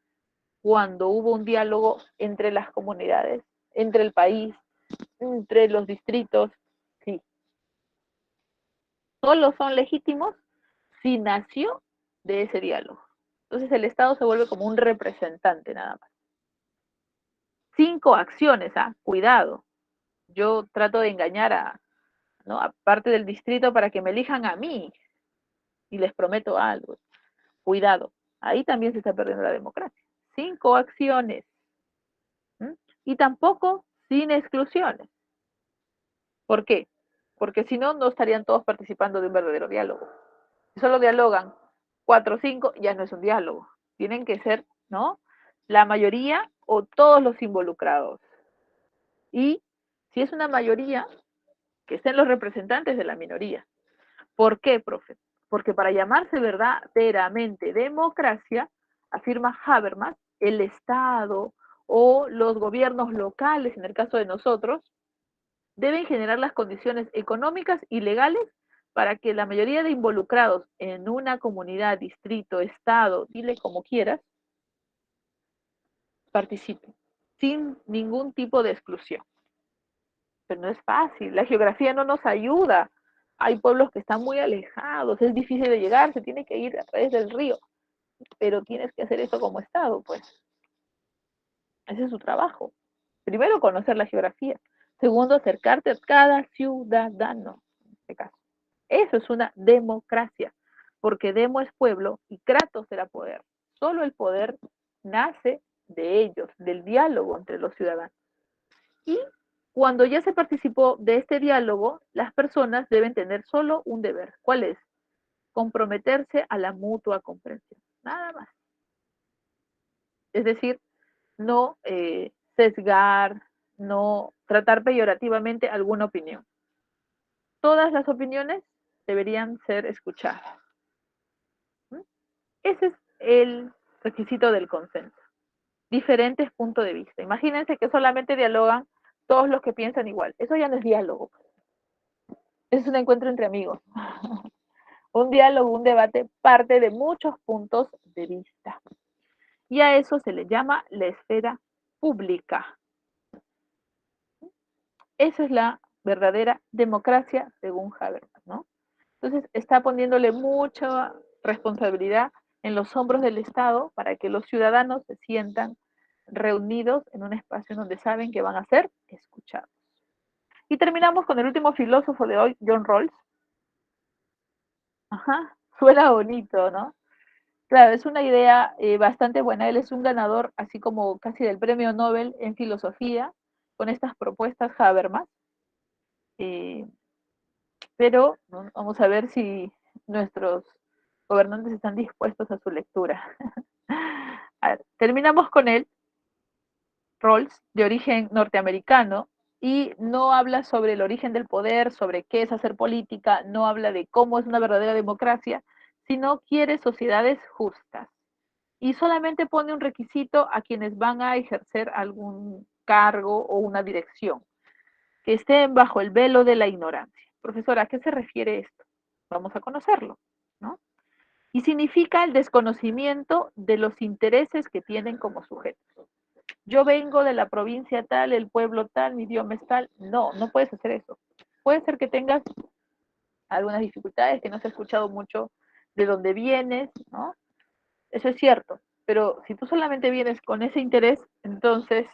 cuando hubo un diálogo entre las comunidades, entre el país, entre los distritos, sí. Solo son legítimos si nació de ese diálogo. Entonces el Estado se vuelve como un representante nada más. 5 acciones, cuidado. Yo trato de engañar ¿no?, a parte del distrito para que me elijan a mí y les prometo algo. Cuidado, ahí también se está perdiendo la democracia. 5 acciones. ¿M? Y tampoco sin exclusiones. ¿Por qué? Porque si no, no estarían todos participando de un verdadero diálogo. Si solo dialogan 4 o 5, ya no es un diálogo. Tienen que ser, ¿no?, la mayoría o todos los involucrados. Y si es una mayoría, que estén los representantes de la minoría. ¿Por qué, profe? Porque para llamarse verdaderamente democracia, afirma Habermas, el Estado o los gobiernos locales, en el caso de nosotros, deben generar las condiciones económicas y legales para que la mayoría de involucrados en una comunidad, distrito, estado, dile como quieras, participen, sin ningún tipo de exclusión. Pero no es fácil, la geografía no nos ayuda. Hay pueblos que están muy alejados, es difícil de llegar, se tiene que ir a través del río, pero tienes que hacer eso como Estado, pues. Ese es su trabajo. Primero, conocer la geografía. Segundo, acercarte a cada ciudadano, en este caso. Eso es una democracia, porque demo es pueblo y kratos será poder. Solo el poder nace de ellos, del diálogo entre los ciudadanos. Y cuando ya se participó de este diálogo, las personas deben tener solo un deber. ¿Cuál es? Comprometerse a la mutua comprensión. Nada más. Es decir, no sesgar, no tratar peyorativamente alguna opinión. Todas las opiniones deberían ser escuchadas. Ese es el requisito del consenso. Diferentes puntos de vista. Imagínense que solamente dialogan todos los que piensan igual. Eso ya no es diálogo. Es un encuentro entre amigos. Un diálogo, un debate parte de muchos puntos de vista. Y a eso se le llama la esfera pública. Esa es la verdadera democracia según Habermas, ¿no? Entonces está poniéndole mucha responsabilidad en los hombros del Estado para que los ciudadanos se sientan reunidos en un espacio donde saben que van a ser escuchados. Y terminamos con el último filósofo de hoy, John Rawls. Ajá, suena bonito, ¿no? Claro, es una idea bastante buena. Él es un ganador, así como casi del premio Nobel en filosofía, con estas propuestas Habermas. Eh, pero ¿no? Vamos a ver si nuestros gobernantes están dispuestos a su lectura. A ver, terminamos con él, Rawls, de origen norteamericano, y no habla sobre el origen del poder, sobre qué es hacer política, no habla de cómo es una verdadera democracia, sino quiere sociedades justas. Y solamente pone un requisito a quienes van a ejercer algún cargo o una dirección, que estén bajo el velo de la ignorancia. Profesora, ¿a qué se refiere esto? Vamos a conocerlo, ¿no? Y significa el desconocimiento de los intereses que tienen como sujetos. Yo vengo de la provincia tal, el pueblo tal, mi idioma es tal. No, no puedes hacer eso. Puede ser que tengas algunas dificultades, que no has escuchado mucho de dónde vienes, ¿no? Eso es cierto, pero si tú solamente vienes con ese interés, entonces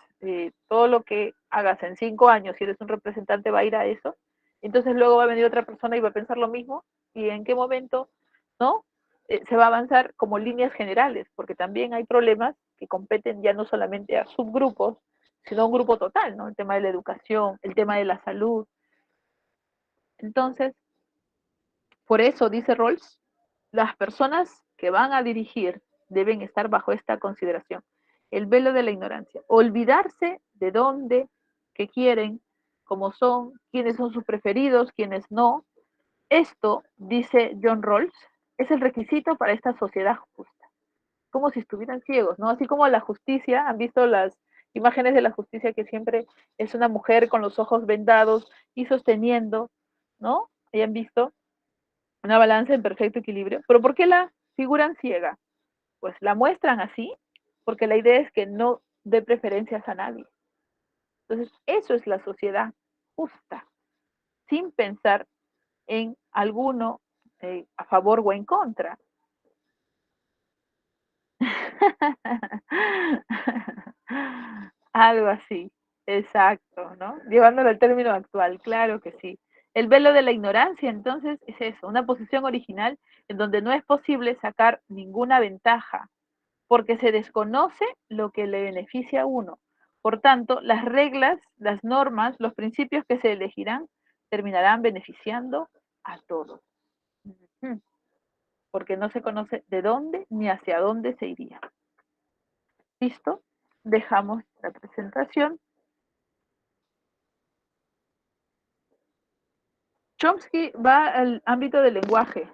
todo lo que hagas en 5 años, si eres un representante, va a ir a eso. Entonces luego va a venir otra persona y va a pensar lo mismo. ¿Y en qué momento, no? Se va a avanzar como líneas generales, porque también hay problemas que competen ya no solamente a subgrupos, sino a un grupo total, ¿no? El tema de la educación, el tema de la salud. Entonces, por eso, dice Rawls, las personas que van a dirigir deben estar bajo esta consideración. El velo de la ignorancia. Olvidarse de dónde, qué quieren, cómo son, quiénes son sus preferidos, quiénes no. Esto, dice John Rawls, es el requisito para esta sociedad justa. Como si estuvieran ciegos, ¿no? Así como la justicia, han visto las imágenes de la justicia que siempre es una mujer con los ojos vendados y sosteniendo, ¿no? Hayan visto una balanza en perfecto equilibrio. ¿Pero por qué la figuran ciega? Pues la muestran así porque la idea es que no dé preferencias a nadie. Entonces, eso es la sociedad justa, sin pensar en alguno a favor o en contra. Algo así, exacto, ¿no? Llevándolo al término actual, claro que sí. El velo de la ignorancia, entonces, es eso, una posición original en donde no es posible sacar ninguna ventaja, porque se desconoce lo que le beneficia a uno. Por tanto, las reglas, las normas, los principios que se elegirán terminarán beneficiando a todos. Porque no se conoce de dónde ni hacia dónde se iría. ¿Listo? Dejamos la presentación. Chomsky va al ámbito del lenguaje.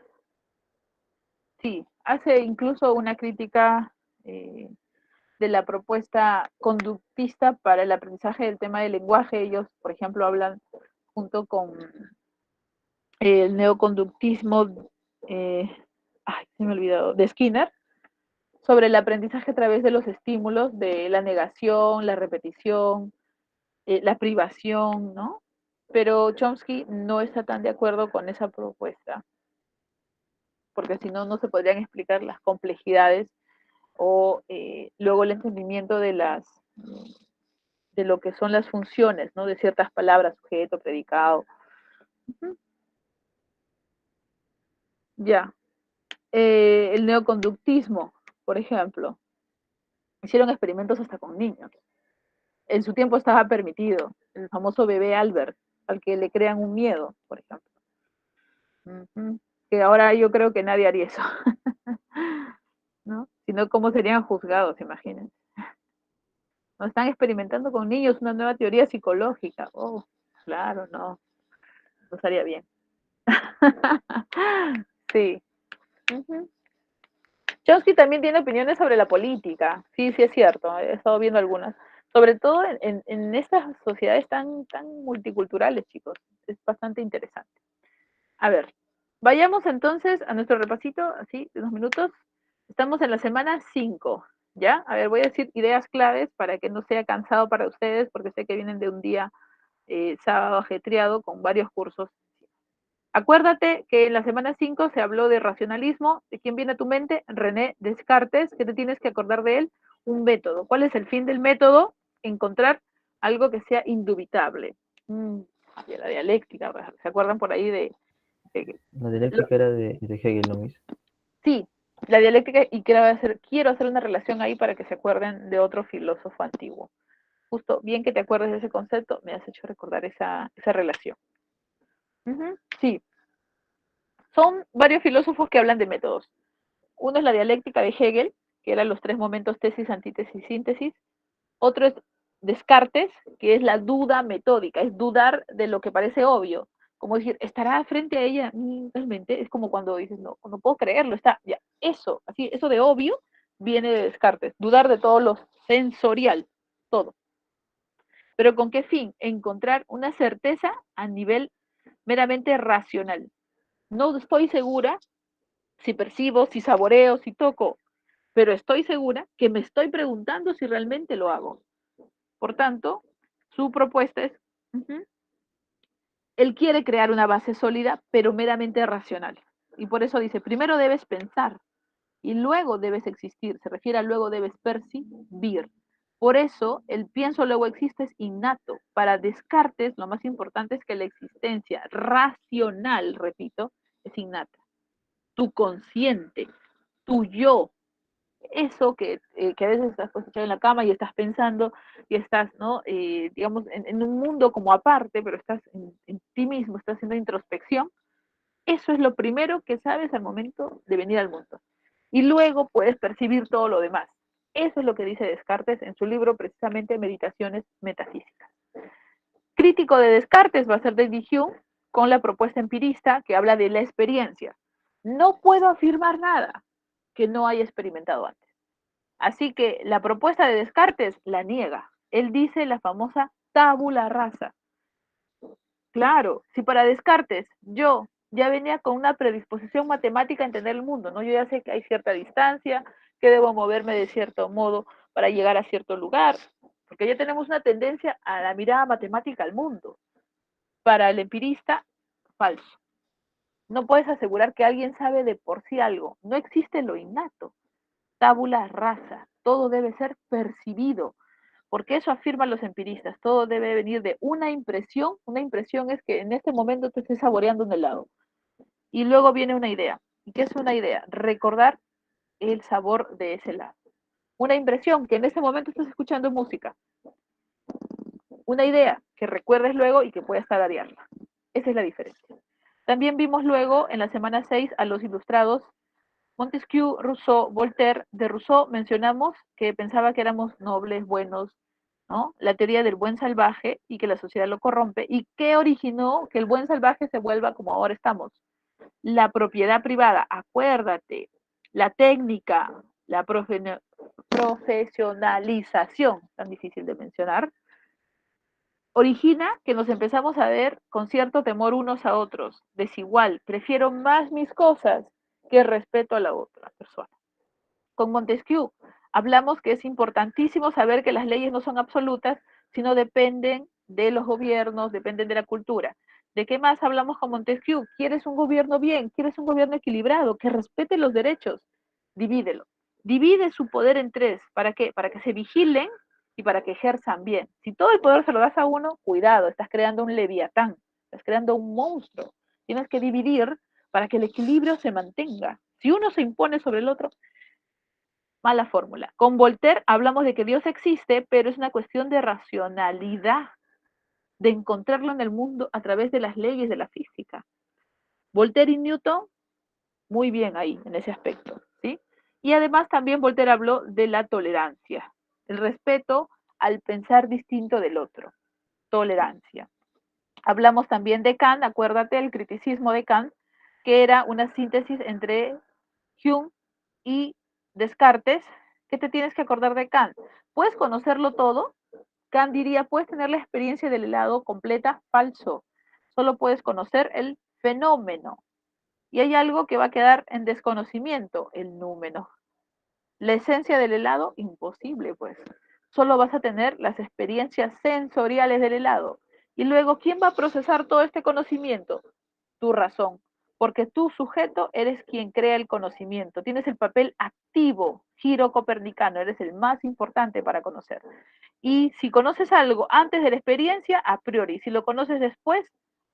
Sí, hace incluso una crítica de la propuesta conductista para el aprendizaje del tema del lenguaje. Ellos, por ejemplo, hablan junto con el neoconductismo, se me ha olvidado, de Skinner, sobre el aprendizaje a través de los estímulos de la negación, la repetición, la privación, ¿no? Pero Chomsky no está tan de acuerdo con esa propuesta, porque si no, no se podrían explicar las complejidades o luego el entendimiento de lo que son las funciones, ¿no? De ciertas palabras, sujeto, predicado. Ya. El neoconductismo. por ejemplo, hicieron experimentos hasta con niños. En su tiempo estaba permitido, el famoso bebé Albert, al que le crean un miedo, por ejemplo. Ujú. Que ahora yo creo que nadie haría eso, ¿no? Sino cómo serían juzgados, imagínense. No están experimentando con niños una nueva teoría psicológica. Oh, claro, no, no estaría bien. Sí. Ujú. Chomsky también tiene opiniones sobre la política. Sí, sí es cierto. He estado viendo algunas. Sobre todo en estas sociedades tan multiculturales, chicos. Es bastante interesante. A ver, vayamos entonces a nuestro repasito, así, de unos minutos. Estamos en la semana 5, ¿ya? A ver, voy a decir ideas claves para que no sea cansado para ustedes, porque sé que vienen de un día sábado ajetreado con varios cursos. Acuérdate que en la semana 5 se habló de racionalismo. ¿De quién viene a tu mente? René Descartes. ¿Qué te tienes que acordar de él? Un método. ¿Cuál es el fin del método? Encontrar algo que sea indubitable. La dialéctica, ¿se acuerdan por ahí de La dialéctica era de Hegel, ¿no, Miss? sí, la dialéctica, y quiero hacer una relación ahí para que se acuerden de otro filósofo antiguo. Justo, bien que te acuerdes de ese concepto, me has hecho recordar esa relación. Sí, son varios filósofos que hablan de métodos. Uno es la dialéctica de Hegel, que eran los tres momentos tesis, antítesis, síntesis. Otro es Descartes, que es la duda metódica, es dudar de lo que parece obvio. Como decir, ¿estará frente a ella? Realmente es como cuando dices, no, no puedo creerlo, está, ya, eso, así, eso de obvio viene de Descartes, dudar de todo lo sensorial, todo. Pero ¿con qué fin? Encontrar una certeza a nivel meramente racional. No estoy segura si percibo, si saboreo, si toco, pero estoy segura que me estoy preguntando si realmente lo hago. Por tanto, su propuesta es, él quiere crear una base sólida, pero meramente racional. Y por eso dice, primero debes pensar y luego debes existir. Se refiere a luego debes percibir. Por eso, el pienso luego existe es innato. Para Descartes, lo más importante es que la existencia racional, repito, es innata. Tu consciente, tu yo, eso que a veces estás echado en la cama y estás pensando y estás, ¿no? Digamos, en un mundo como aparte, pero estás en ti mismo, estás haciendo introspección, eso es lo primero que sabes al momento de venir al mundo. Y luego puedes percibir todo lo demás. Eso es lo que dice Descartes en su libro, precisamente Meditaciones Metafísicas. Crítico de Descartes va a ser David Hume con la propuesta empirista que habla de la experiencia. No puedo afirmar nada que no haya experimentado antes. Así que la propuesta de Descartes la niega. Él dice la famosa tabula rasa. Claro, si para Descartes yo ya venía con una predisposición matemática a entender el mundo, ¿no? Yo ya sé que hay cierta distancia, que debo moverme de cierto modo para llegar a cierto lugar, porque ya tenemos una tendencia a la mirada matemática al mundo. Para el empirista, falso. No puedes asegurar que alguien sabe de por sí algo. No existe lo innato. Tabula rasa. Todo debe ser percibido, porque eso afirman los empiristas, todo debe venir de una impresión es que en este momento te estés saboreando un helado, y luego viene una idea. ¿Y qué es una idea? Recordar el sabor de ese helado. Una impresión, que en este momento estás escuchando música. Una idea, que recuerdes luego y que puedas tararearla. Esa es la diferencia. También vimos luego en la semana 6 a los ilustrados Montesquieu, Rousseau, Voltaire. De Rousseau mencionamos que pensaba que éramos nobles, buenos, ¿no? La teoría del buen salvaje y que la sociedad lo corrompe. ¿Y qué originó que el buen salvaje se vuelva como ahora estamos? La propiedad privada, acuérdate, la técnica, la profesionalización, tan difícil de mencionar, origina que nos empezamos a ver con cierto temor unos a otros, desigual, prefiero más mis cosas que respeto a la otra persona. Con Montesquieu hablamos que es importantísimo saber que las leyes no son absolutas, sino dependen de los gobiernos, dependen de la cultura. ¿De qué más hablamos con Montesquieu? ¿Quieres un gobierno bien? ¿Quieres un gobierno equilibrado? Que respete los derechos. Divídelo. Divide su poder en tres. ¿Para qué? Para que se vigilen y para que ejerzan bien. Si todo el poder se lo das a uno, cuidado, estás creando un leviatán, estás creando un monstruo. Tienes que dividir para que el equilibrio se mantenga. Si uno se impone sobre el otro, Mala fórmula. Con Voltaire hablamos de que Dios existe, pero es una cuestión de racionalidad, de encontrarlo en el mundo a través de las leyes de la física. Voltaire y Newton, muy bien ahí, en ese aspecto, ¿sí? Y además también Voltaire habló de la tolerancia, el respeto al pensar distinto del otro, tolerancia. Hablamos también de Kant, acuérdate, el criticismo de Kant, que era una síntesis entre Hume y Descartes. ¿Qué te tienes que acordar de Kant? ¿Puedes conocerlo todo? Kant diría, puedes tener la experiencia del helado completa, falso. Solo puedes conocer el fenómeno. Y hay algo que va a quedar en desconocimiento, el número. La esencia del helado, imposible, pues. Solo vas a tener las experiencias sensoriales del helado. Y luego, ¿quién va a procesar todo este conocimiento? Tu razón. Porque tú, sujeto, eres quien crea el conocimiento. Tienes el papel activo, giro copernicano, eres el más importante para conocer. Y si conoces algo antes de la experiencia, a priori. Si lo conoces después,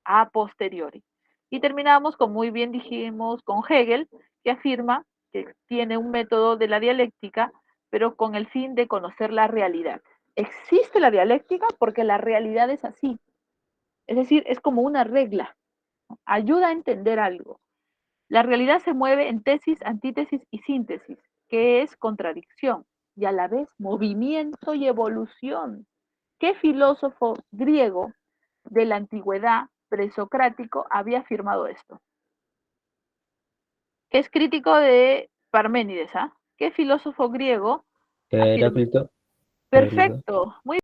a posteriori. Y terminamos, como muy bien dijimos, con Hegel, que afirma que tiene un método de la dialéctica, pero con el fin de conocer la realidad. Existe la dialéctica porque la realidad es así. Es decir, es como una regla. Ayuda a entender algo. La realidad se mueve en tesis, antítesis y síntesis, que es contradicción y a la vez movimiento y evolución. ¿Qué filósofo griego de la antigüedad presocrático había afirmado esto? Que es crítico de Parménides, ¿ah? ¿Qué filósofo griego afirmó? Heráclito, Heráclito. Perfecto, muy